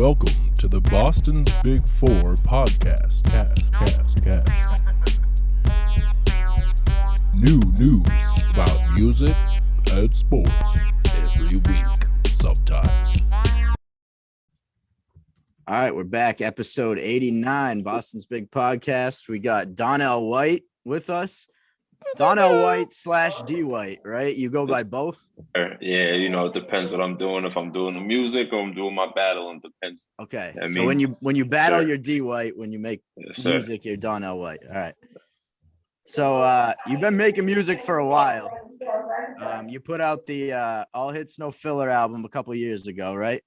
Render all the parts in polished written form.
Welcome to the Boston's Big Four podcast. Cast. New news about music and sports every week, sometimes. All right, we're back. Episode 89, Boston's Big Podcast. We got Donnell White with us. Donnell White / D White, right? You go by both? Yeah, it depends what I'm doing. If I'm doing the music or I'm doing my battling, depends. Okay. So when you battle, you're D White. When you make music, you're Donnell White. All right. So you've been making music for a while. You put out the All Hits No Filler album a couple of years ago, right?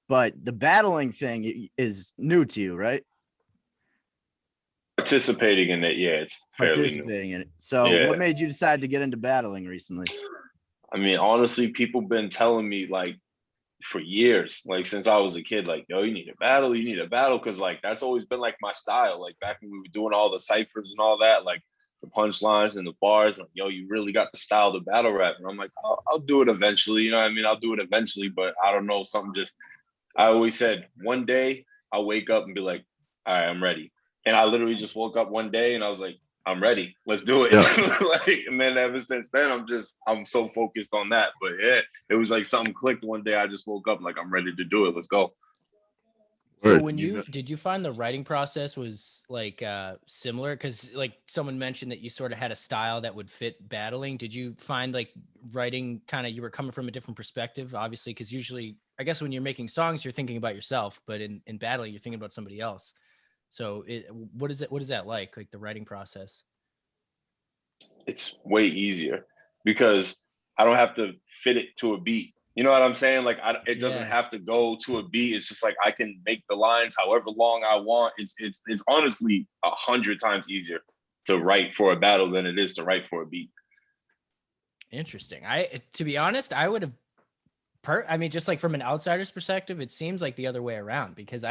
But the battling thing is new to you, right? Participating in it, yeah, it's fairly new. In it. So what made you decide to get into battling recently? I mean, honestly, people been telling me like for years, like since I was a kid, like, yo, you need a battle. Cause like that's always been like my style. Like back when we were doing all the ciphers and all that, like the punchlines and the bars, like, yo, you really got the style to battle rap. And I'm like, I'll do it eventually. You know what I mean? I'll do it eventually, but I don't know, I always said one day I'll wake up and be like, all right, I'm ready. And I literally just woke up one day and I was like, I'm ready. Let's do it. Yeah. And then ever since then, I'm so focused on that. But yeah, it was like something clicked one day. I just woke up like, I'm ready to do it. Let's go. So did you find the writing process was like similar? Because like someone mentioned that you sort of had a style that would fit battling. Did you find like writing kind of, you were coming from a different perspective, obviously, because usually I guess when you're making songs, you're thinking about yourself, but in battling, you're thinking about somebody else. So what is that like the writing process? It's way easier because I don't have to fit it to a beat. You know what I'm saying? Like it doesn't have to go to a beat. It's just like I can make the lines however long I want. It's honestly 100 times easier to write for a battle than it is to write for a beat. Interesting. To be honest, I would have just like from an outsider's perspective, it seems like the other way around because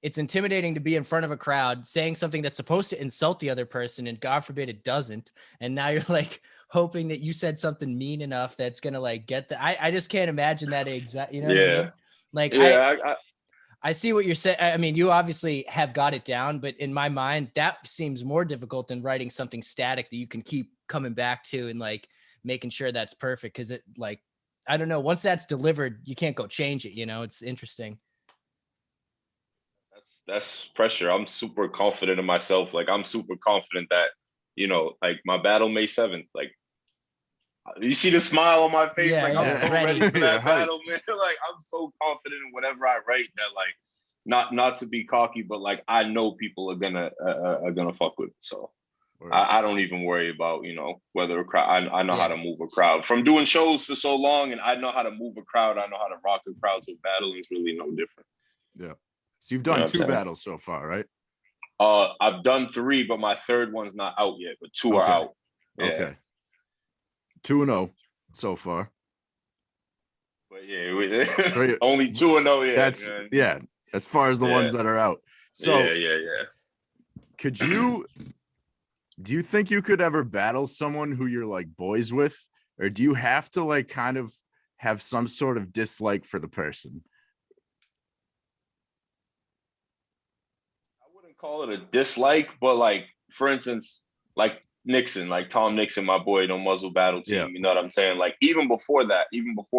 it's intimidating to be in front of a crowd saying something that's supposed to insult the other person and God forbid it doesn't. And now you're like hoping that you said something mean enough that's going to like get I just can't imagine that exact, you know what I mean? Like, I see what you're saying. I mean, you obviously have got it down, but in my mind, that seems more difficult than writing something static that you can keep coming back to and like making sure that's perfect. Cause it like, I don't know, once that's delivered, you can't go change it. You know, it's interesting. That's pressure. I'm super confident in myself. Like I'm super confident that, like my battle May 7th, like you see the smile on my face. I'm so ready for that battle, man. Like I'm so confident in whatever I write that like, not to be cocky, but like, I know people are gonna fuck with it. So I don't even worry about, whether a crowd, I know how to move a crowd from doing shows for so long. And I know how to move a crowd. I know how to rock a crowd. So battling is really no different. Yeah. So you've done two battles so far, right? I've done 3, but my third one's not out yet, but 2 are out. Yeah. Okay. 2-0 so far. But yeah, only 2-0. Yeah. That's as far as the ones that are out. So yeah. Do you think you could ever battle someone who you're like boys with, or do you have to like kind of have some sort of dislike for the person? Call it a dislike, but like for instance, like Nixon, like Tom Nixon, my boy, No Muzzle Battle Team. You know what I'm saying? Like even before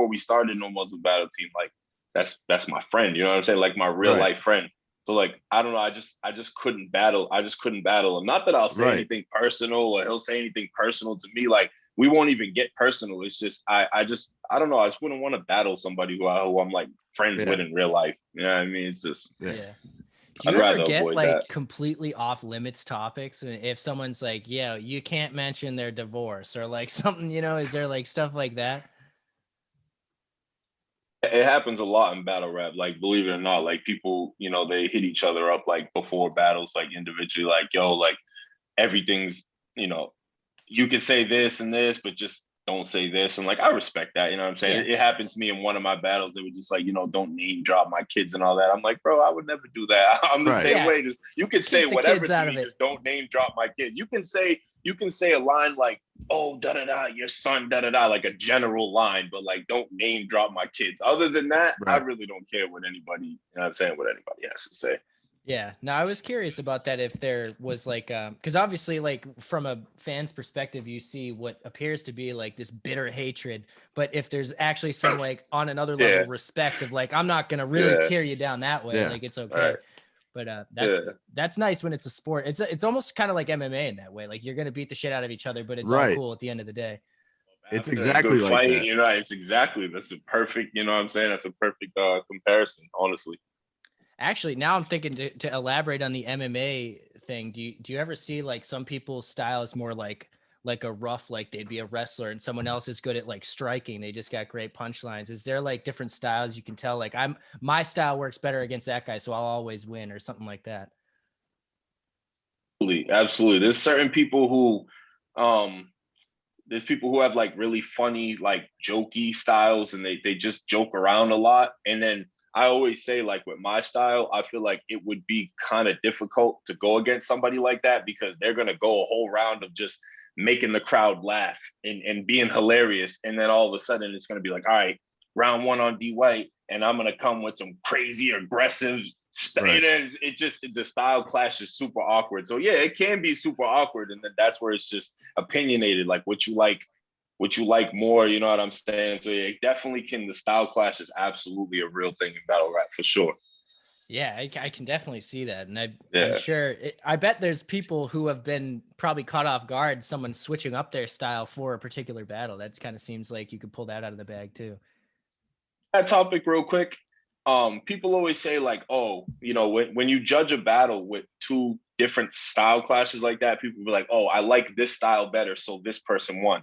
we started No Muzzle Battle Team, like that's my friend. You know what I'm saying? Like my real life friend. So like I don't know, I just couldn't battle. I just couldn't battle him. Not that I'll say anything personal or he'll say anything personal to me. Like we won't even get personal. It's just I don't know. I just wouldn't want to battle somebody who I'm like friends with in real life. You know what I mean? It's just Do you ever get like completely off limits topics? If someone's like, yeah, you can't mention their divorce or like something, is there like stuff like that? It happens a lot in battle rap. Like, believe it or not, like people, they hit each other up like before battles, like individually, like, yo, like everything's, you can say this and this, but just don't say this. And like, I respect that, you know what I'm saying? It happened to me in one of my battles. They were just like, don't name drop my kids and all that. I'm like, bro, I would never do that. I'm the same way. You can say whatever to me, just don't name drop my kid. You can say you can say a line like, oh, da da da, your son, da da da, like a general line, but like don't name drop my kids. Other than that, I really don't care what anybody, you know what I'm saying, what anybody has to say. Yeah, no, I was curious about that. If there was like, because obviously, like from a fan's perspective, you see what appears to be like this bitter hatred. But if there's actually some like on another level respect of like, I'm not gonna really tear you down that way. Like it's okay. But that's nice when it's a sport. It's almost kind of like MMA in that way. Like you're gonna beat the shit out of each other, but it's all cool at the end of the day. It's exactly like fight, that. You know, it's exactly, that's a perfect, you know what I'm saying? That's a perfect comparison, honestly. Actually, now I'm thinking to elaborate on the MMA thing. Do you ever see like some people's style is more like a rough, like they'd be a wrestler, and someone else is good at like striking. They just got great punchlines. Is there like different styles you can tell? Like my style works better against that guy, so I'll always win, or something like that. Absolutely. There's certain people who there's people who have like really funny, like jokey styles, and they just joke around a lot. And then I always say, like with my style, I feel like it would be kind of difficult to go against somebody like that, because they're going to go a whole round of just making the crowd laugh and being hilarious. And then all of a sudden it's going to be like, all right, round one on D White, and I'm going to come with some crazy aggressive it just, the style clash is super awkward. So yeah, it can be super awkward. And then that's where it's just opinionated, like what you like more, you know what I'm saying? So yeah, it definitely can. The style clash is absolutely a real thing in battle rap for sure. Yeah, I can definitely see that. And I'm sure, I bet there's people who have been probably caught off guard, someone switching up their style for a particular battle. That kind of seems like you could pull that out of the bag too. That topic real quick. People always say like, oh, you know, when you judge a battle with two different style clashes like that, people be like, oh, I like this style better, so this person won.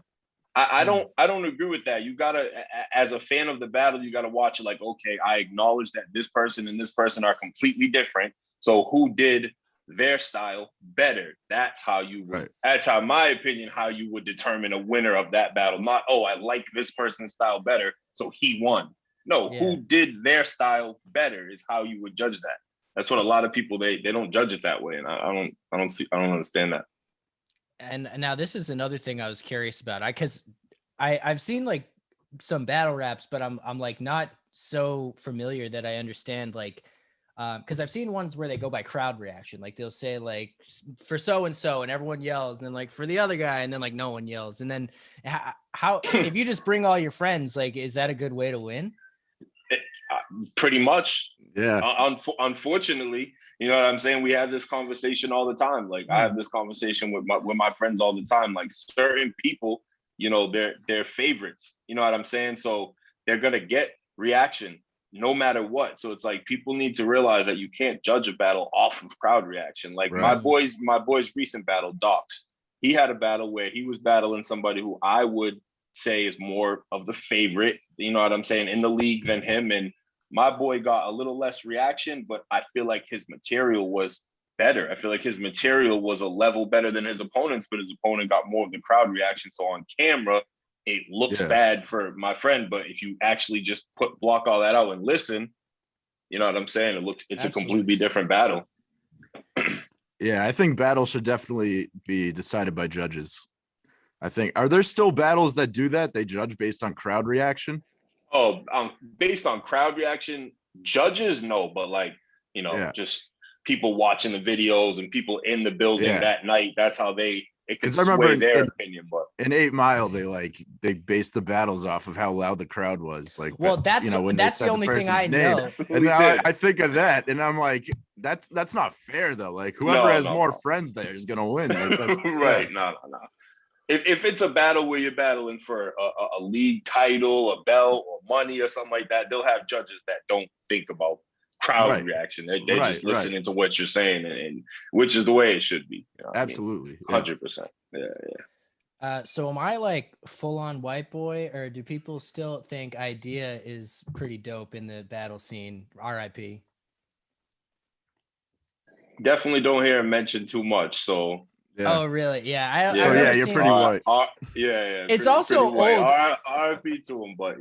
I don't agree with that. You gotta, as a fan of the battle, you gotta watch it like, okay, I acknowledge that this person and this person are completely different. So who did their style better? That's how you would, that's how, my opinion, how you would determine a winner of that battle. Not, oh, I like this person's style better, so he won. No, who did their style better is how you would judge that. That's what a lot of people, they don't judge it that way. And I don't understand that. And now this is another thing I was curious about. Because I've seen like some battle raps, but I'm like not so familiar that I understand, like, because I've seen ones where they go by crowd reaction. Like they'll say like for so and so, and everyone yells, and then like for the other guy, and then like no one yells. And then how if you just bring all your friends, like, is that a good way to win? Pretty much. Yeah. Unfortunately, you know what I'm saying? We have this conversation all the time. Like I have this conversation with my friends all the time. Like certain people, you know, they're favorites. You know what I'm saying? So they're gonna get reaction no matter what. So it's like people need to realize that you can't judge a battle off of crowd reaction. Like my boy's recent battle, Docs, he had a battle where he was battling somebody who I would say is more of the favorite, you know what I'm saying, in the league than him. And my boy got a little less reaction, but I feel like his material was better. I feel like his material was a level better than his opponent's, but his opponent got more of the crowd reaction. So on camera, it looks bad for my friend. But if you actually just block all that out and listen, you know what I'm saying? It's a completely different battle. Yeah, I think battles should definitely be decided by judges. I think, are there still battles that do that? They judge based on crowd reaction? Oh, based on crowd reaction, judges, no, but like, you know, just people watching the videos and people in the building that night, that's how it can sway their opinion. But in 8 Mile, they based the battles off of how loud the crowd was. Like, well, that's, you know, when that's the only thing I know. And now I think of that, and I'm like, that's not fair though. Like whoever has more friends there is gonna win. Like, that's, right? No. If it's a battle where you're battling for a league title, a belt, or money or something like that, they'll have judges that don't think about crowd reaction. They're just listening to what you're saying, and which is the way it should be. You know absolutely, 100%. Yeah. So am I like full on white boy, or do people still think Idea is pretty dope in the battle scene? RIP. Definitely don't hear him mentioned too much. So. Yeah. Oh really? Yeah. So yeah, you're pretty white. Yeah. It's also old. RIP to him, but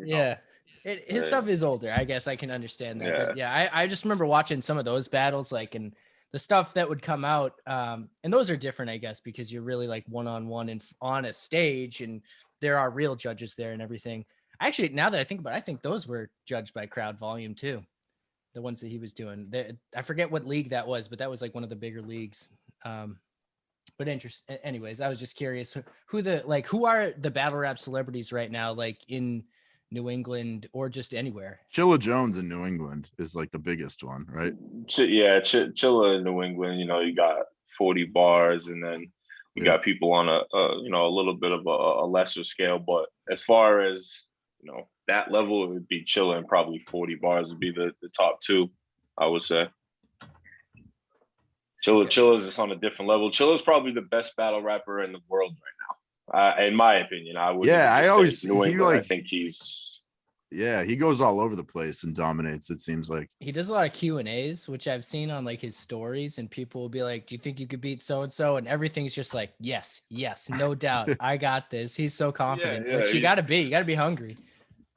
his stuff is older. I guess I can understand that. Yeah. But yeah, I just remember watching some of those battles, like, and the stuff that would come out. And those are different, I guess, because you're really like one-on-one and on a stage and there are real judges there and everything. Actually, now that I think about it, I think those were judged by crowd volume too. The ones that he was doing. I forget what league that was, but that was like one of the bigger leagues. But interesting. Anyways, I was just curious who are the battle rap celebrities right now, like in New England or just anywhere? Chilla Jones in New England is like the biggest one, right? Yeah, Chilla in New England. You got 40 bars, and then you got people on a little bit of a lesser scale. But as far as that level, it would be Chilla, and probably 40 bars would be the top two, I would say. Chilla's just on a different level. Chilla's probably the best battle rapper in the world right now, in my opinion. I would. Yeah, I always New England. I think he's. Yeah, he goes all over the place and dominates. It seems like he does a lot of Q&As, which I've seen on like his stories, and people will be like, "Do you think you could beat so and so?" And everything's just like, "Yes, no doubt, I got this." He's so confident. Which you got to be hungry.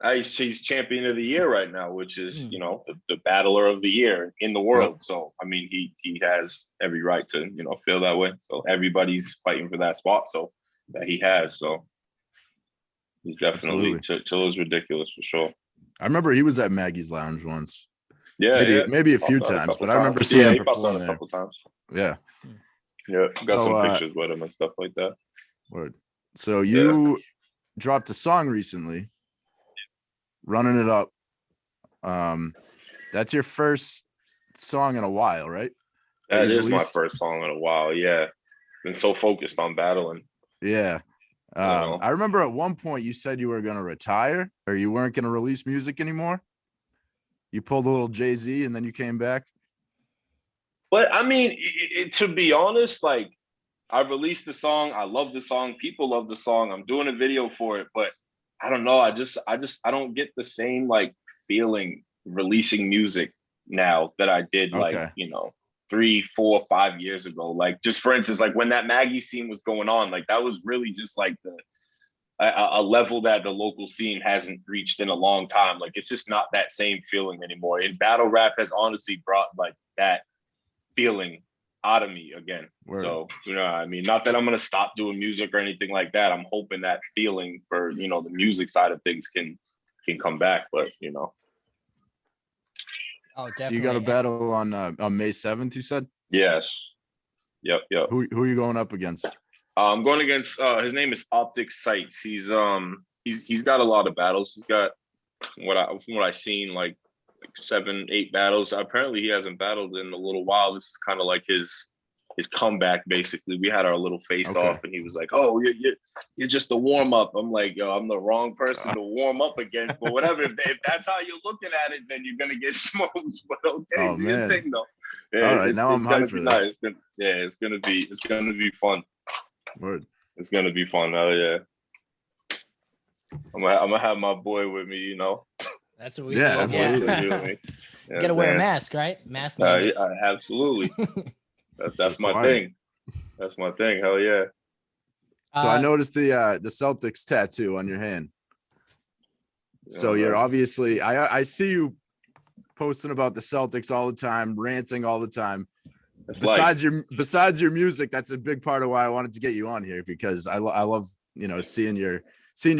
He's champion of the year right now, which is the battler of the year in the world. Yep. So I mean, he has every right to feel that way. So everybody's fighting for that spot. So that he has. So he's definitely Chilla's ridiculous for sure. I remember he was at Maggie's Lounge once. Yeah, maybe a few times, but I remember seeing him perform there a couple times. Yeah, got some pictures with him and stuff like that. Word. So you dropped a song recently. Running It Up. That's your first song in a while, right? That is my first song in a while. Yeah, been so focused on battling. Yeah. I remember at one point you said you were going to retire or you weren't going to release music anymore. You pulled a little Jay-Z and then you came back. But I mean, to be honest, like I released the song. I love the song. People love the song. I'm doing a video for it, but I don't know. I don't get the same like feeling releasing music now that I did like, 3, 4, 5 years ago. Like just for instance, like when that Maggie scene was going on, like that was really just like a level that the local scene hasn't reached in a long time. Like it's just not that same feeling anymore. And battle rap has honestly brought like that feeling out of me again. Word. So I mean, not that I'm gonna stop doing music or anything like that. I'm hoping that feeling for the music side of things can come back, but Oh, definitely. So you got a battle on May 7th, you said? Yes. Yep. Who are you going up against? I'm going against his name is Optic Sights. He's got a lot of battles. He's got from what I seen like 7, 8 battles. Apparently he hasn't battled in a little while. This is kind of like his comeback. Basically, we had our little face off, and he was like, "Oh, you're just a warm up." I'm like, "Yo, I'm the wrong person to warm up against." But whatever. If that's how you're looking at it, then you're gonna get smoked. But okay, do your thing though. Yeah, all right, now I'm hyped for this. It's gonna be fun. Word. It's gonna be fun. Oh yeah. I'm gonna have my boy with me. That's what we do. Absolutely. You gotta wear a mask, right? Mask. Absolutely. That's my thing. That's my thing. Hell yeah. So I noticed the Celtics tattoo on your hand. So you're obviously I see you posting about the Celtics all the time, ranting all the time. Besides your music, that's a big part of why I wanted to get you on here, because I love seeing you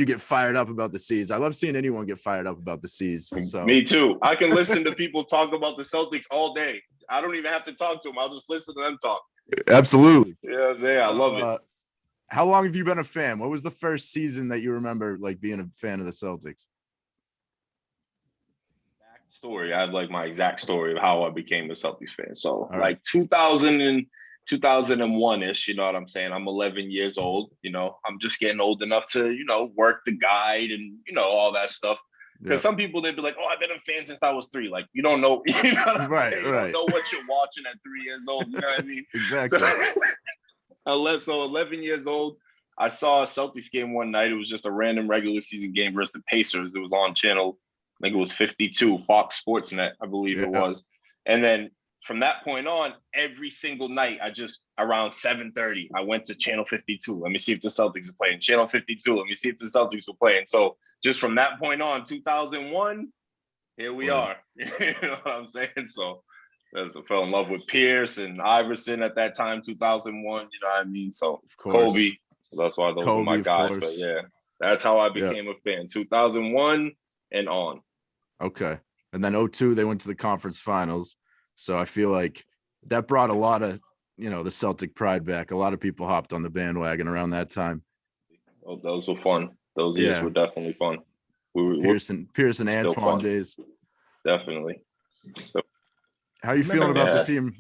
get fired up about the C's. I love seeing anyone get fired up about the C's. So me too. I can listen to people talk about the Celtics all day. I don't even have to talk to them. I'll just listen to them talk. Absolutely. Yeah, I love it. How long have you been a fan? What was the first season that you remember like being a fan of the Celtics? Story. I have like my exact story of how I became a Celtics fan. So like 2001-ish, you know what I'm saying? I'm 11 years old, I'm just getting old enough to, work the guide and, all that stuff. Because some people, they'd be like, "Oh, I've been a fan since I was 3." Like, you don't know, you know what I'm saying? You don't know what you're watching at 3 years old. You know what I mean? Exactly. So 11 years old, I saw a Celtics game one night. It was just a random regular season game versus the Pacers. It was on channel, I think it was 52, Fox Sports Net, I believe it was. And then from that point on, every single night, around 7:30, I went to channel 52. Let me see if the Celtics are playing. Channel 52, let me see if the Celtics are playing. So just from that point on, 2001, here we are. You know what I'm saying? So As I fell in love with Pierce and Iverson at that time, 2001. You know what I mean? So Of course. Kobe. That's why those are my Kobe, of guys. But course. yeah, that's how I became a fan. 2001 and on. Okay. And then 02, they went to the conference finals. So I feel like that brought a lot of, the Celtic pride back. A lot of people hopped on the bandwagon around that time. Oh, those were fun. Those years were definitely fun. Pierce and Antoine fun. days. Definitely. So, how are you feeling about the team?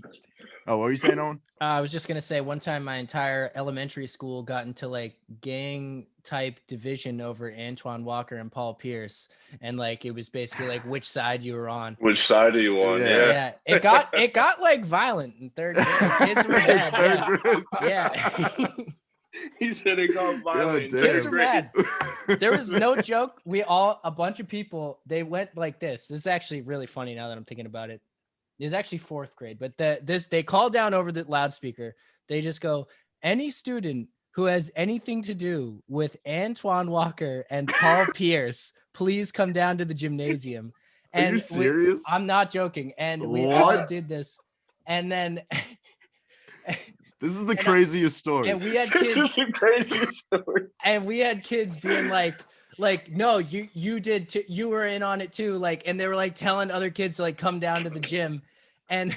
Oh, what were you saying, Owen? I was just going to say one time my entire elementary school got into like gang type division over Antoine Walker and Paul Pierce. And like, it was basically like which side you were on. Which side are you on? Yeah. It got like violent in third grade. Kids were mad. Yeah. He said it got violent. Kids were mad. There was no joke. A bunch of people, they went like this. This is actually really funny now that I'm thinking about it. It was actually fourth grade, but they called down over the loudspeaker. They just go, any student who has anything to do with Antoine Walker and Paul Pierce, please come down to the gymnasium. And are you serious? I'm not joking. And we all did this. And then this is the craziest story. And we had kids. This is the craziest story. And we had kids being like, no, you did too, you were in on it too, like, and they were like telling other kids to like come down to the gym, and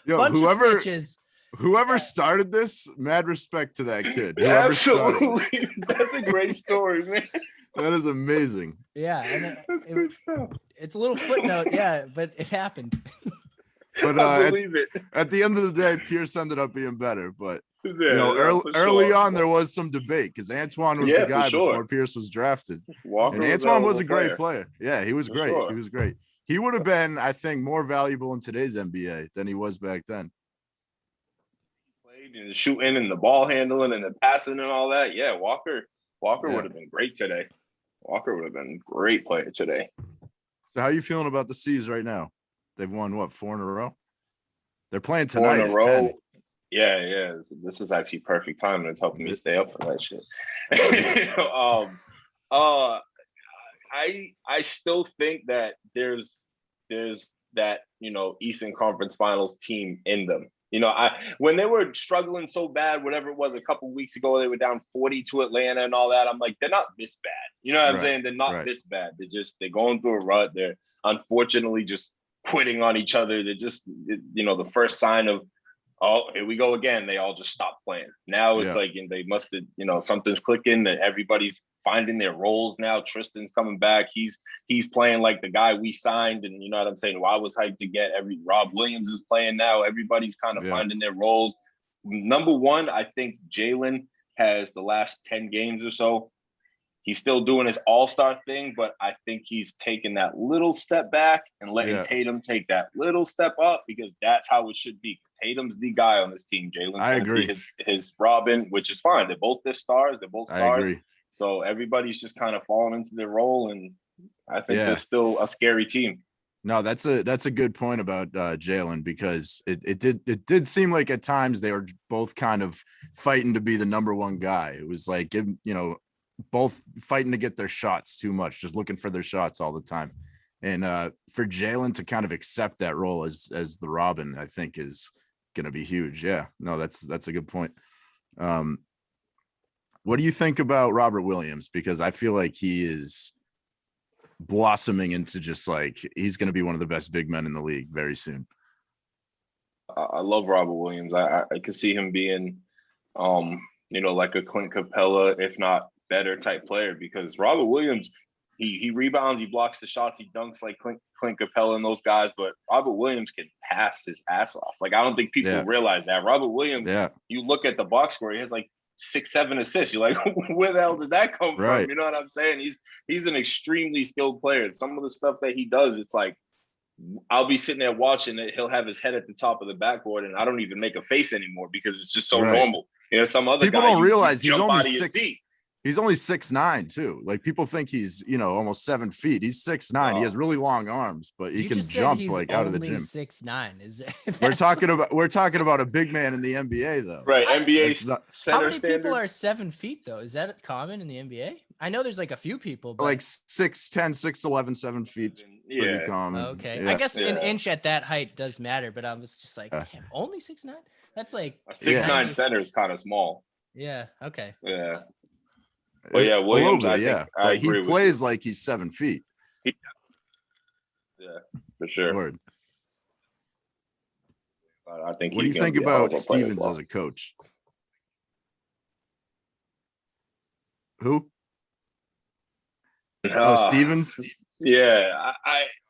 whoever started this, mad respect to that kid. Absolutely. That's a great story, man. That is amazing. Yeah, and that's good stuff. It's a little footnote, but it happened. But I believe it. At the end of the day, Pierce ended up being better, but early on there was some debate because Antoine was the guy before Pierce was drafted. And Antoine was a great player. Yeah, he was great. Sure. He was great. He would have been, I think, more valuable in today's NBA than he was back then. Played and the shooting and the ball handling and the passing and all that. Yeah, Walker would have been great today. Walker would have been a great player today. So how are you feeling about the C's right now? They've won 4 in a row? They're playing tonight 4 in a row. 10. Yeah. This is actually perfect time, and it's helping me stay up for that shit. I still think that there's that Eastern Conference Finals team in them. When they were struggling so bad, whatever it was a couple weeks ago, they were down 40 to Atlanta and all that. I'm like, they're not this bad. You know what I'm saying? They're not this bad. They're going through a rut. They're unfortunately just quitting on each other. They're just, the first sign of, oh, here we go again. They all just stopped playing. Now it's like, and they must have, something's clicking, that everybody's finding their roles now. Tristan's coming back. He's playing like the guy we signed. And you know what I'm saying? Well, I was hyped to get Rob Williams is playing now. Everybody's kind of finding their roles. Number one, I think Jalen has the last 10 games or so. He's still doing his all-star thing, but I think he's taking that little step back and letting Tatum take that little step up, because that's how it should be. Tatum's the guy on this team. Jalen's going to be his Robin, which is fine. They're both their stars. They're both stars. I agree. So everybody's just kind of falling into their role, and I think they're still a scary team. No, that's a good point about Jalen, because it did seem like at times they were both kind of fighting to be the number one guy. It was like, both fighting to get their shots too much, just looking for their shots all the time. And for Jalen to kind of accept that role as the Robin, I think is going to be huge. Yeah, no, that's a good point. What do you think about Robert Williams? Because I feel like he is blossoming into just like, he's going to be one of the best big men in the league very soon. I love Robert Williams. I could see him being, like a Clint Capella, if not better type player, because Robert Williams, he rebounds, he blocks the shots, he dunks like Clint Capella and those guys, but Robert Williams can pass his ass off. Like, I don't think people realize that. Robert Williams, you look at the box score, he has like 6-7 assists. You're like, where the hell did that come from? You know what I'm saying? He's an extremely skilled player. Some of the stuff that he does, it's like, I'll be sitting there watching it, he'll have his head at the top of the backboard, and I don't even make a face anymore because it's just so normal. Some other people guy, don't realize he's only 6. He's only 6'9" too. Like people think he's, almost 7 feet. He's 6'9". He has really long arms, but he You can just said jump he's like out of the only gym. 6'9". Is We're talking about a big man in the NBA though. Right, NBA That's not- center How many people standards. are 7 feet though? Is that common in the NBA? I know there's like a few people, but Like 6'10", 6'11", 7 feet. Pretty Yeah, common. okay. Yeah. I guess an Yeah. inch at that height does matter, but I was just like, Yeah. damn, only 6'9"? That's like a 6'9" 90 center is kind of small. Yeah. Okay. Yeah, but yeah, A little Williams, bit, I think yeah. I But agree he with plays like he's 7 feet. Yeah, for sure. Word. I think. What do you he's gonna think be a hell of about a player as Stevens well. as a coach? Who? Oh, Stevens? Yeah,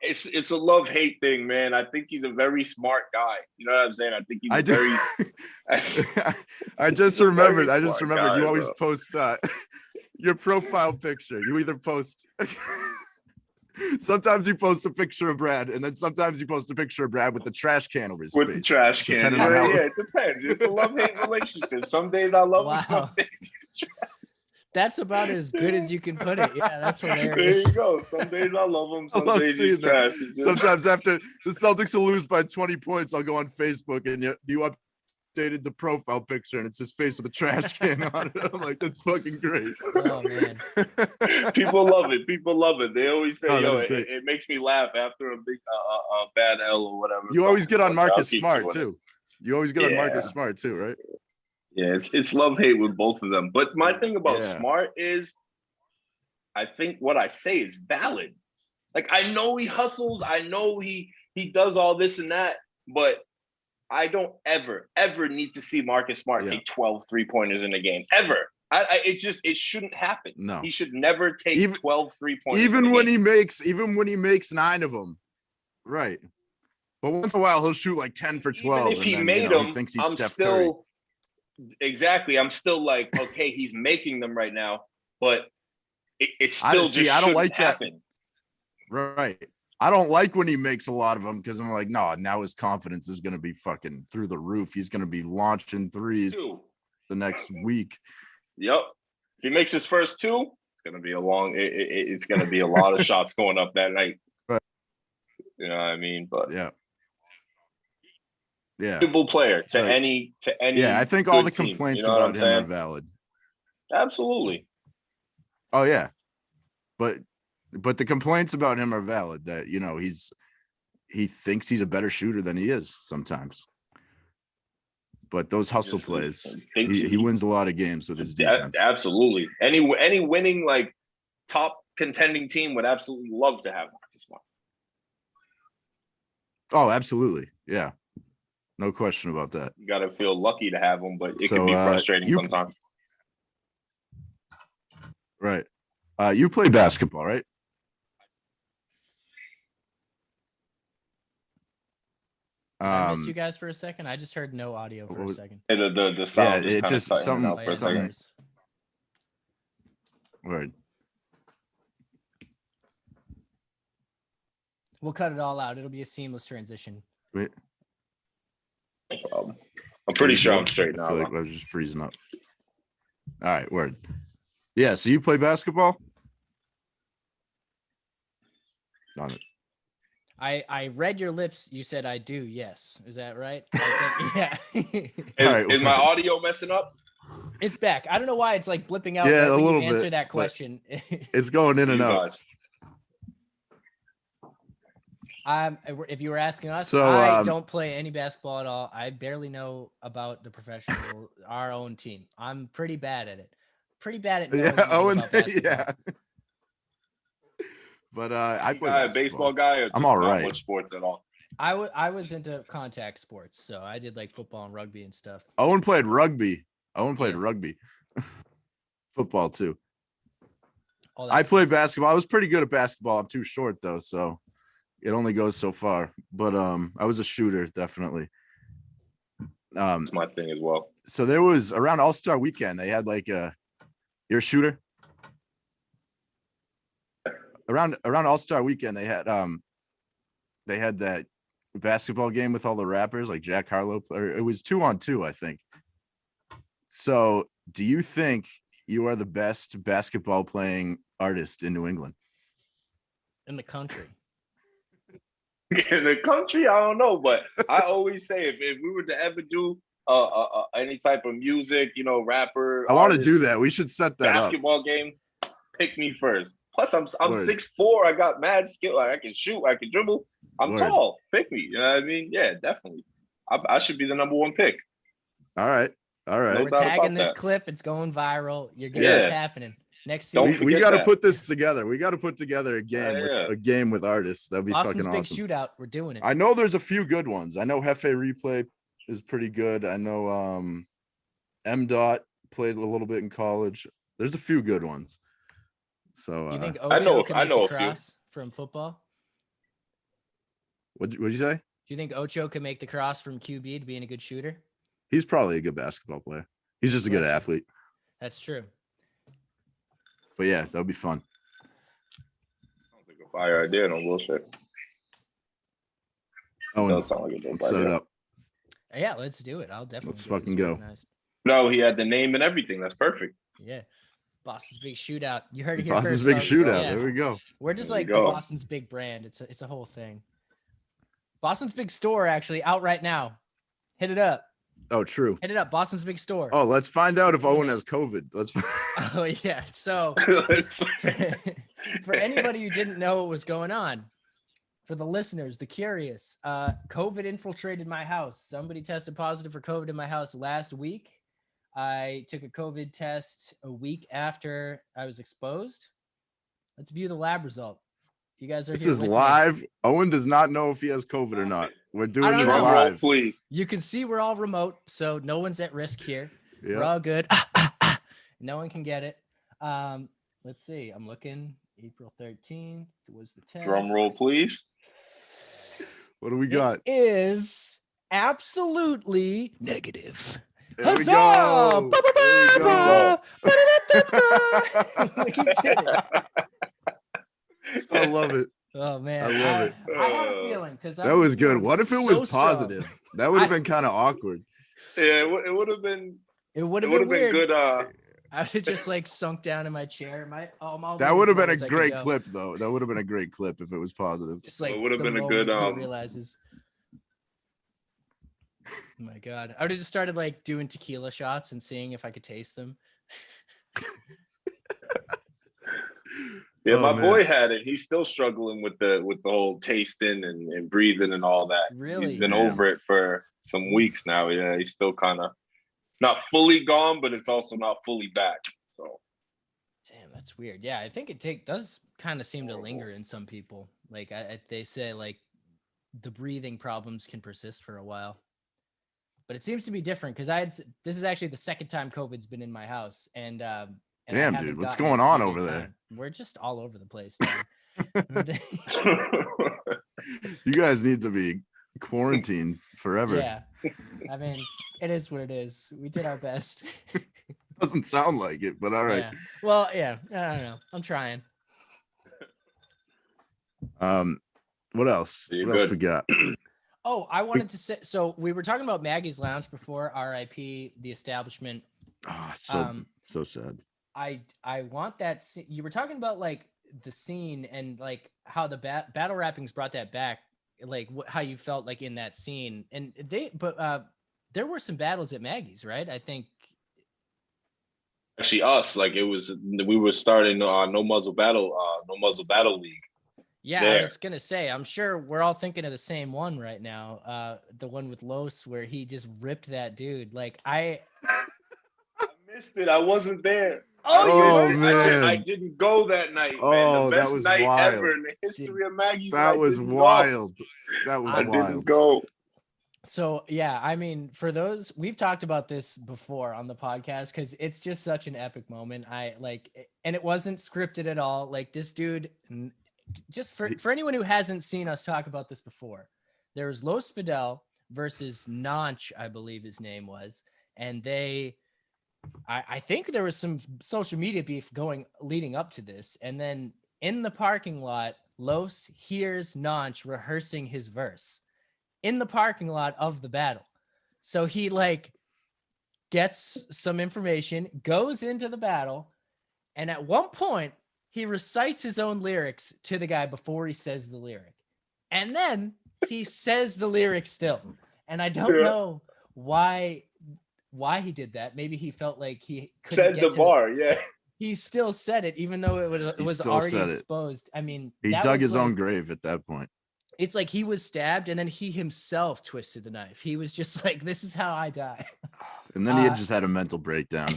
it's a love hate thing, man. I think he's a very smart guy. You know what I'm saying? I think he's I do. very. I just He's a very remembered. smart guy, You always bro. post your profile picture. You either post. Sometimes you post a picture of Brad, and then sometimes you post a picture of Brad with the trash can over his With face. the trash can. depending on Yeah, how- yeah, it depends. It's a love hate relationship. Some days I love him. Some Wow. days he's trash. That's about as good as you can put it. Yeah, that's There hilarious. you go. Some days I love him. I Some love days seeing he's that. trash. He just- Sometimes after the Celtics will lose by 20 points, I'll go on Facebook and you updated the profile picture and it's his face with a trash can on it. I'm like, that's fucking great. Oh man. People love it. People love it. They always say, Oh, that "Yo, is it, great. it makes me laugh after a big, bad L or whatever." You always get on I'll Marcus keep Smart doing it. too. You always get on Yeah. Marcus Smart too, right? Yeah, it's love hate with both of them. But my thing about Yeah. Smart is, I think what I say is valid. Like I know he hustles. I know he does all this and that, but I don't ever need to see Marcus Smart Yeah. take 12 3-pointers in a game. Ever. It shouldn't happen. No. He should never take Even- 12 3-pointers. Even when he makes 9 of them. Right. But once in a while he'll shoot like 10 for 12. Even if he and then, made he them, thinks he's I'm Steph Curry. still exactly. I'm still like, okay, he's making them right now, but it still just I don't shouldn't like that. happen. Right. I don't like when he makes a lot of them because I'm like, no, now his confidence is going to be fucking through the roof. He's going to be launching threes Two. the next week. Yep. If he makes his first 2, it's gonna be a long. It's gonna be a lot of shots going up that night. Right. You know what I mean? But Yeah. Yeah. valuable player to So- any. Yeah. I think all good the team, complaints you know what about I'm him are saying? valid. Absolutely. Oh, yeah. But the complaints about him are valid that, he thinks he's a better shooter than he is sometimes. But those hustle Just, plays, thinks he wins a lot of games with his defense. Absolutely. Any winning like top contending team would absolutely love to have Marcus Smart. Oh, absolutely. Yeah. No question about that. You got to feel lucky to have him, but it So, can be frustrating you- sometimes. Right. You play basketball, right? I missed you guys for a second. I just heard no audio for a was- second. And the sound it just just- kind of something- out for a yeah, second. no worries. Right. We'll cut it all out. It'll be a seamless transition. Wait. I'm pretty sure I'm straight I now. feel like though. I was just freezing up. All right, word. Yeah, so you play basketball? On it. I read your lips. You said I do. Yes. Is that right? I think- yeah. Is, All right, is my audio messing up? It's back. I don't know why it's like blipping out. Yeah, right a when little you answer bit, that but- question. It's going in and You out. guys. If you were asking us, So, I don't play any basketball at all. I barely know about the professional, our own team. I'm pretty bad at it. Pretty bad at knowing Yeah, anything Owen. about basketball. Yeah. But I You play guy, a basketball. baseball guy, or I'm just all not right. much sports at all. I was into contact sports, so I did like football and rugby and stuff. Owen played rugby. Owen played Yeah. rugby. Football too. All that I stuff. played basketball. I was pretty good at basketball. I'm too short though, so it only goes so far. But I was a shooter, definitely. That's my thing as well. So there was around All-Star weekend, they had like you're a shooter? Around All-Star weekend, they had that basketball game with all the rappers, like Jack Harlow, or it was 2-on-2, I think. So do you think you are the best basketball playing artist in New England. In the country. In the country, I don't know, but I always say if we were to ever do any type of music, you know, rapper, I want to artist, do that. We should set that basketball game, pick me first. Plus, I'm Word. 6'4". I got mad skill. I can shoot. I can dribble. I'm Word. tall. Pick me. You know what I mean? Yeah, definitely. I should be the number one pick. All right. No We're doubt tagging about this that. clip. It's going viral. You're good. Yeah. It's happening. Next Don't season. We forget got to that. put this together. We got to put together Yeah. a game with artists. That'd be Boston's fucking Big awesome. Shootout. We're doing it. I know there's a few good ones. I know Hefe Replay is pretty good. I know M. Dot played a little bit in college. There's a few good ones. So You think I know- Ocho can I make know the a few. cross from football? what'd you say? Do you think Ocho can make the cross from QB to being a good shooter? He's probably a good basketball player. He's just a good Question. athlete. That's true. But yeah, that'll be fun. Sounds like a fire idea. No bullshit. Oh, Does sound like a dope let's set it idea. up. Yeah, let's do it. I'll definitely. Let's get this fucking go. organized. No, he had the name and everything. That's perfect. Yeah. Boston's Big Shootout. You heard it here Boston's first, Big folks. Shootout. Yeah. There we go. We're just There you like the go. Boston's big brand. It's a whole thing. Boston's Big Store actually out right now. Hit it up. Oh, true. Hit it up. Boston's Big Store. Oh, let's find out if Owen has COVID. Let's. Oh, yeah. So for anybody who didn't know what was going on, for the listeners, the curious, COVID infiltrated my house. Somebody tested positive for COVID in my house last week. I took a COVID test a week after I was exposed. Let's view the lab result. You guys are This here is with me. live. Owen does not know if he has COVID or not. We're doing don't this know. Drum roll, live. please. You can see we're all remote, so no one's at risk here. We're Yeah. all good. No one can get it. Let's see. I'm looking. April 13th was the test. Drum roll, please. What do we got? It is absolutely negative. There we Huzzah! go. There we We did it. I love it. Oh man, I love it. I had a feeling because That was good. What if it was positive? That would have been kind of awkward. Yeah, it would have been. It would It have would been have been weird. good. I would have just like sunk down in my chair. That would have been a great clip, though. That would have been a great clip if it was positive. Just like It would have the been a moment good, he realizes. Oh my god! I would have just started like doing tequila shots and seeing if I could taste them. Yeah, Oh, my man. boy had it. He's still struggling with the whole tasting and breathing and all that. Really? He's been Damn. over it for some weeks now. Yeah, he's still kind of. It's not fully gone, but it's also not fully back. So. Damn, that's weird. Yeah, I think it does kind of seem to linger in some people. Like they say, like the breathing problems can persist for a while. But it seems to be different because this is actually the second time COVID's been in my house, and I Damn, haven't dude, what's gotten it going on in a over good there? time. We're just all over the place. Now. You guys need to be quarantined forever. Yeah, I mean, it is what it is. We did our best. Doesn't sound like it, but all right. Yeah. Well, yeah, I don't know. I'm trying. What else? You're What else good. we got? Oh, I wanted to say. So we were talking about Maggie's Lounge before. R.I.P. The establishment. Oh, so sad. I want that. You were talking about like the scene and like how the battle rappings brought that back, like how you felt like in that scene. And there were some battles at Maggie's, right? I think. Actually, us we were starting no muzzle battle league. Yeah, I There. was gonna say, I'm sure we're all thinking of the same one right now. The one with Los where he just ripped that dude. Like I missed it. I wasn't there. Oh, I man. didn't go that night. Oh, man. The that best was night wild. ever in the history of Maggie's. That I was didn't go. wild. That was I didn't wild. go. So yeah, I mean, for those, we've talked about this before on the podcast because it's just such an epic moment. And it wasn't scripted at all. Like this dude, just for anyone who hasn't seen us talk about this before, there was Los Fidel versus Nonch, I believe his name was, and I think there was some social media beef leading up to this, and then in the parking lot, Los hears Nonch rehearsing his verse in the parking lot of the battle. So he like gets some information, goes into the battle, and at one point he recites his own lyrics to the guy before he says the lyric. And then he says the lyric still. And I don't know why he did that. Maybe he felt like he couldn't Said the bar, yeah. He still said it, even though it was already exposed. I mean, he dug his own grave at that point. It's like he was stabbed and then he himself twisted the knife. He was just like, this is how I die. And then he had just had a mental breakdown.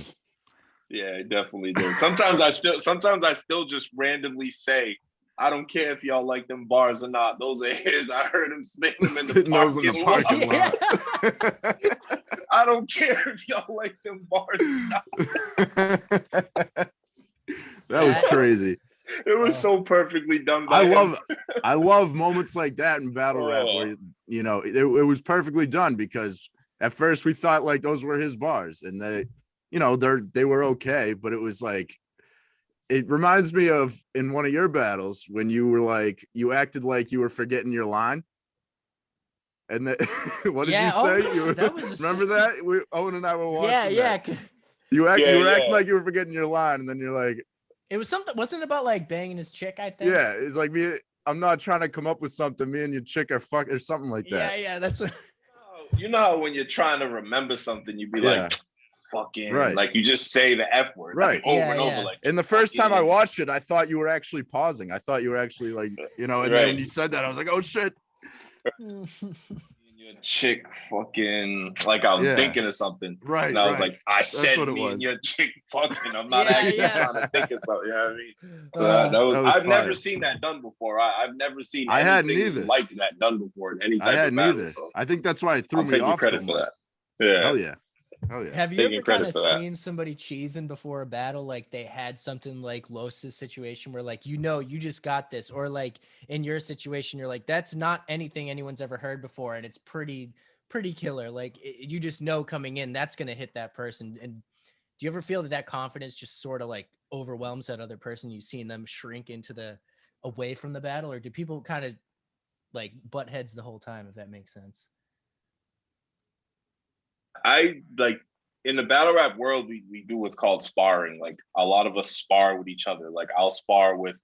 Yeah, it definitely did. Sometimes I still just randomly say, I don't care if y'all like them bars or not. Those are his. I heard him spitting them in the parking lot. I don't care if y'all like them bars or not. That was crazy. It was so perfectly done. I love moments like that in battle rap where, you know, it was perfectly done, because at first we thought like those were his bars, and they, you know, they were okay, but it was like, it reminds me of in one of your battles when you were like, you acted like you were forgetting your line. And that, what did you say? Remember that? Owen and I were watching. Yeah. You were acting like you were forgetting your line, and then you're like, it was something, wasn't it about like banging his chick, I think? Yeah, it's like I'm not trying to come up with something. Me and your chick are fuck or something like that. Yeah, that's what. You know how when you're trying to remember something, you'd be like, fucking, like you just say the F word, like, over and over. Like, and the first time I watched it, I thought you were actually pausing. I thought you were actually like, you know, and then when you said that, I was like, oh shit. Your chick fucking, like I'm thinking of something. Right. And I was like, I said me and your chick fucking. I'm not actually trying to think of something. You know what I mean? That was I've never seen that done before. I've never seen anything like that done before in any type of battle. So I think that's why it threw me off so much. For that. Yeah. Hell yeah. Have you ever kind of seen somebody cheesing before a battle, like they had something like Los's situation where like, you know, you just got this, or like in your situation, you're like, that's not anything anyone's ever heard before, and it's pretty killer. Like you just know coming in, that's going to hit that person. And do you ever feel that confidence just sort of like overwhelms that other person? You've seen them shrink into away from the battle, or do people kind of like butt heads the whole time, if that makes sense? I like in the battle rap world, we do what's called sparring. Like a lot of us spar with each other. Like I'll spar with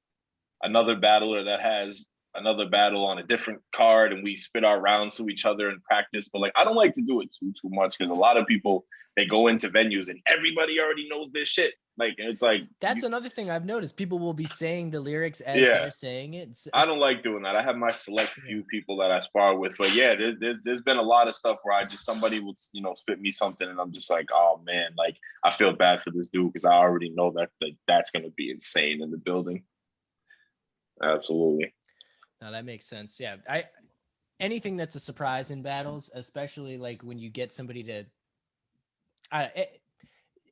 another battler that has another battle on a different card, and we spit our rounds to each other in practice. But like I don't like to do it too much, because a lot of people, they go into venues and everybody already knows their shit. Like it's like that's another thing I've noticed. People will be saying the lyrics as they're saying it. I don't like doing that. I have my select few people that I spar with, but yeah, there's been a lot of stuff where somebody would, you know, spit me something, and I'm just like, oh man, like I feel bad for this dude, because I already know that's gonna be insane in the building. Absolutely. No, that makes sense. Yeah, anything that's a surprise in battles, especially like when you get somebody to,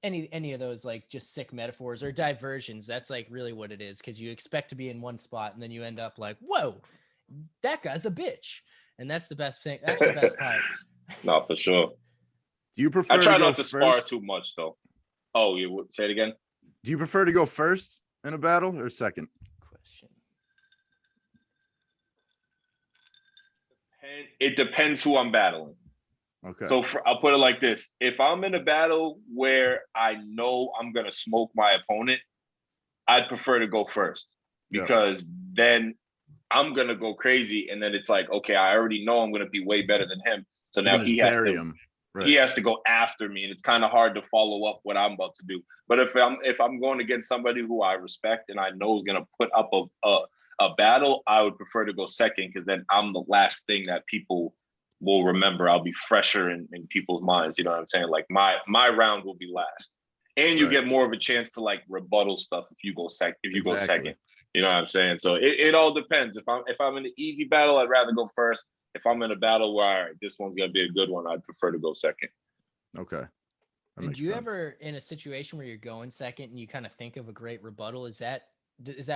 any of those like just sick metaphors or diversions. That's like really what it is, because you expect to be in one spot and then you end up like, whoa, that guy's a bitch, and that's the best thing. That's the best part. No, for sure. Do you prefer? I try not to spar too much though. Oh, you would say it again? Do you prefer to go first in a battle or second? It depends who I'm battling. Okay. So I'll put it like this. If I'm in a battle where I know I'm going to smoke my opponent, I'd prefer to go first, because then I'm going to go crazy. And then it's like, okay, I already know I'm going to be way better than him. So now he has to go after me. And it's kind of hard to follow up what I'm about to do. But if I'm going against somebody who I respect and I know is going to put up a battle, I would prefer to go second, because then I'm the last thing that people will remember. I'll be fresher in people's minds. You know what I'm saying? Like my round will be last, and you get more of a chance to like rebuttal stuff if you go second. Go second, you know what I'm saying? So it all depends. If I'm in an easy battle, I'd rather go first. If I'm in a battle where all right, this one's gonna be a good one, I'd prefer to go second. Okay. And do you ever, in a situation where you're going second and you kind of think of a great rebuttal, is that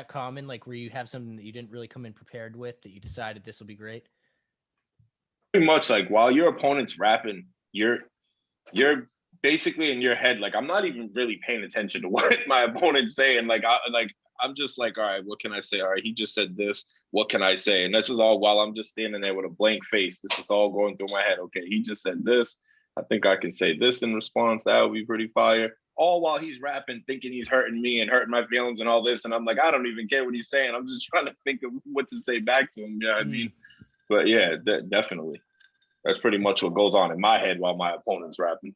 common? Like where you have something that you didn't really come in prepared with, that you decided this will be great? Pretty much, like while your opponent's rapping, you're basically in your head, like I'm not even really paying attention to what my opponent's saying. I'm just like, all right, what can I say? All right, he just said this. What can I say? And this is all while I'm just standing there with a blank face. This is all going through my head. Okay, he just said this. I think I can say this in response. That would be pretty fire. All while he's rapping, thinking he's hurting me and hurting my feelings and all this. And I'm like, I don't even care what he's saying. I'm just trying to think of what to say back to him. You know what I mean? But yeah, definitely. That's pretty much what goes on in my head while my opponent's rapping.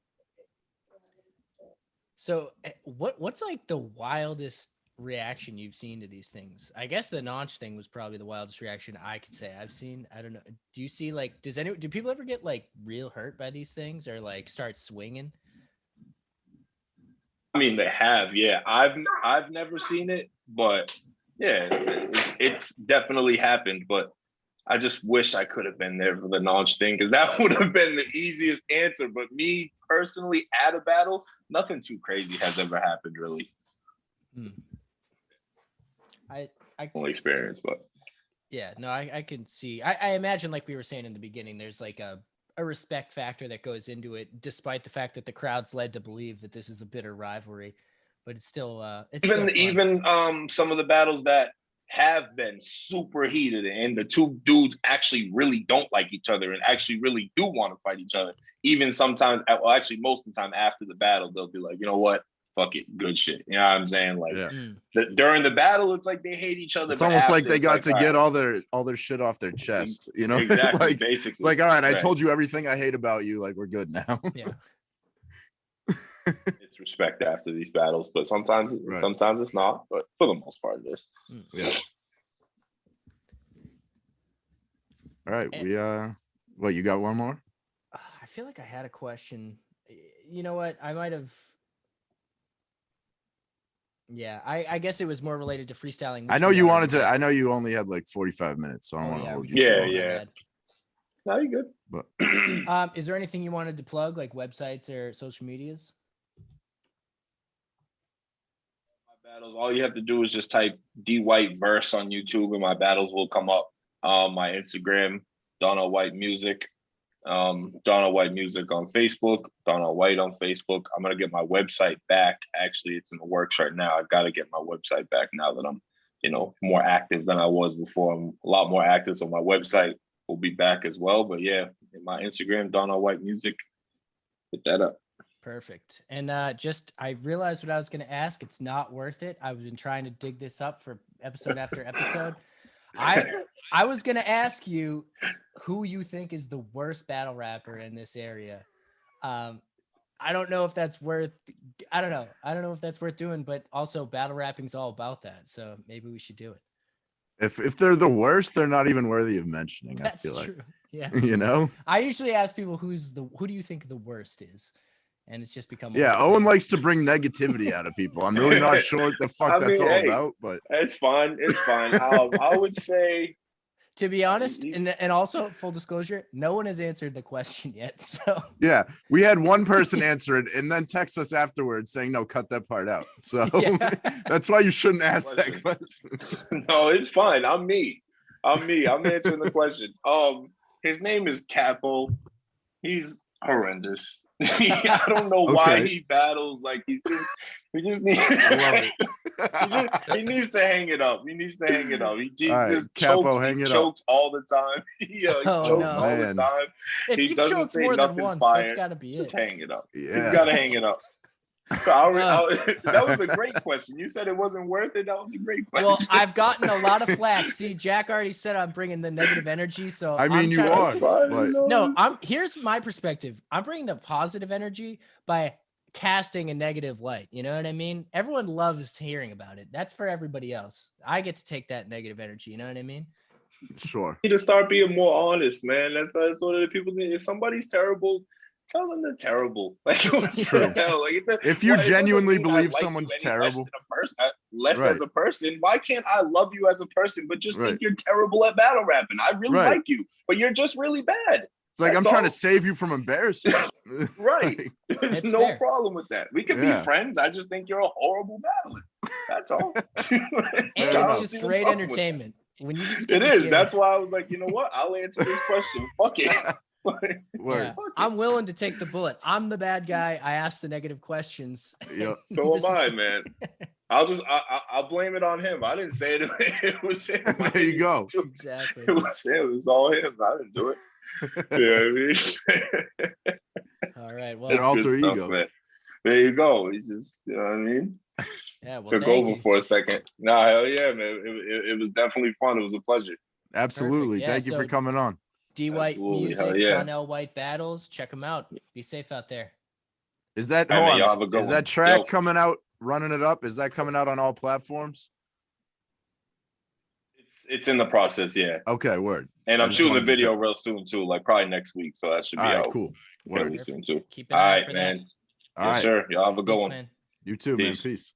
So what's like the wildest reaction you've seen to these things? I guess the notch thing was probably the wildest reaction I could say I've seen. I don't know. Do you see like, do people ever get like real hurt by these things or like start swinging? I mean, they have, yeah. I've never seen it, but yeah, it's definitely happened. But I just wish I could have been there for the notch thing, because that would have been the easiest answer. But me personally, at a battle, nothing too crazy has ever happened, really. I only experience, but yeah, no, I can see. I imagine, like we were saying in the beginning, there's like a respect factor that goes into it, despite the fact that the crowd's led to believe that this is a bitter rivalry. But it's still even some of the battles that have been super heated and the two dudes actually really don't like each other and actually really do want to fight each other. Even sometimes, well, actually most of the time after the battle, they'll be like, you know what? Fuck it, good shit. You know what I'm saying? Like during the battle, it's like they hate each other. It's almost like they got to get all their shit off their chest. You know, exactly. Like, basically, it's like, all right, I told you everything I hate about you. Like, we're good now. Yeah. It's respect after these battles, but sometimes it's not. But for the most part, it is. Yeah. All right, what, you got one more? I feel like I had a question. You know what? I might have. Yeah, I guess it was more related to freestyling. I know you wanted to. I know you only had like 45 minutes, so I don't want to hold you. Yeah. No, you're good. But is there anything you wanted to plug, like websites or social medias? My battles. All you have to do is just type D White verse on YouTube, and my battles will come up. My Instagram, Donnell White Music. Donnell White Music on Facebook, Donnell White on Facebook. I'm gonna get my website back. Actually, it's in the works right now. I've got to get my website back now that I'm, more active than I was before. I'm a lot more active, so my website will be back as well. But yeah, in my Instagram, Donnell White Music. Hit that up. Perfect. And I realized what I was gonna ask. It's not worth it. I've been trying to dig this up for episode after episode. I was gonna ask you who you think is the worst battle rapper in this area. I don't know if that's worth. I don't know if that's worth doing, but also battle rapping's all about that. So maybe we should do it. if they're the worst, they're not even worthy of mentioning. That's I feel true. like, Yeah. I usually ask people who do you think the worst is, and it's just become. Owen likes to bring negativity out of people. I'm really not sure what the fuck that's all about, but it's fine. It's fine. I would say. To be honest, and also full disclosure, no one has answered the question yet. So yeah, we had one person answer it and then text us afterwards saying, no, cut that part out. So that's why you shouldn't ask that question. No, it's fine. I'm me. I'm answering the question. His name is Capo. He's horrendous. I don't know why he battles. Like he just needs. I love it. He needs to hang it up. He just chokes all the time. He chokes all the time. If he doesn't say more nothing than once, fire. That's got to be it. Just hang it up. Yeah. He's got to hang it up. So that was a great question. You said it wasn't worth it. That was a great question. Well, I've gotten a lot of flack. See, Jack already said I'm bringing the negative energy. So I mean, you are. No, here's my perspective. I'm bringing the positive energy by casting a negative light. You know what I mean? Everyone loves hearing about it. That's for everybody else. I get to take that negative energy. You know what I mean? Sure. You need to start being more honest, man. That's what the people need. If somebody's terrible, tell them they're terrible. Like, what's the hell? Like, if you genuinely believe someone's terrible, less as a person, why can't I love you as a person, but just think you're terrible at battle rapping? I really like you, but you're just really bad. It's like, I'm trying to save you from embarrassment. Right. There's no problem with that. We can be friends. I just think you're a horrible battler. That's all. And it's just great entertainment. When you just it is. That's why I was like, you know what? I'll answer this question. Fuck it. Yeah. I'm willing to take the bullet. I'm the bad guy. I ask the negative questions. Yep. So am I, man. I'll blame it on him. I didn't say it. It was him. There you go. Exactly. It was him. It was all him. I didn't do it. Yeah. I mean. All right. Well, Their That's good alter stuff, ego. man. There you go. He just, you know what I mean? yeah. Well, Took thank over you. for a second. Nah, hell yeah, man. It was definitely fun. It was a pleasure. Absolutely. Yeah, Thank you for so- coming on. D White Absolutely, hell music, yeah. Donnell White battles. Check them out. Be safe out there. Is that, All right, hold man, y'all on. have a good Is one. that track Yo. coming out, running it up? Is that coming out on all platforms? It's in the process, yeah. Okay, word. And I I'm just shooting a wanted to video check. real soon too, like probably next week. So that should be All right, out cool. fairly Word. soon too. Keep an All eye out right, for man. that. All Yes, right. sir. Y'all have a good Peace, one. man. You too, man. Peace. Peace.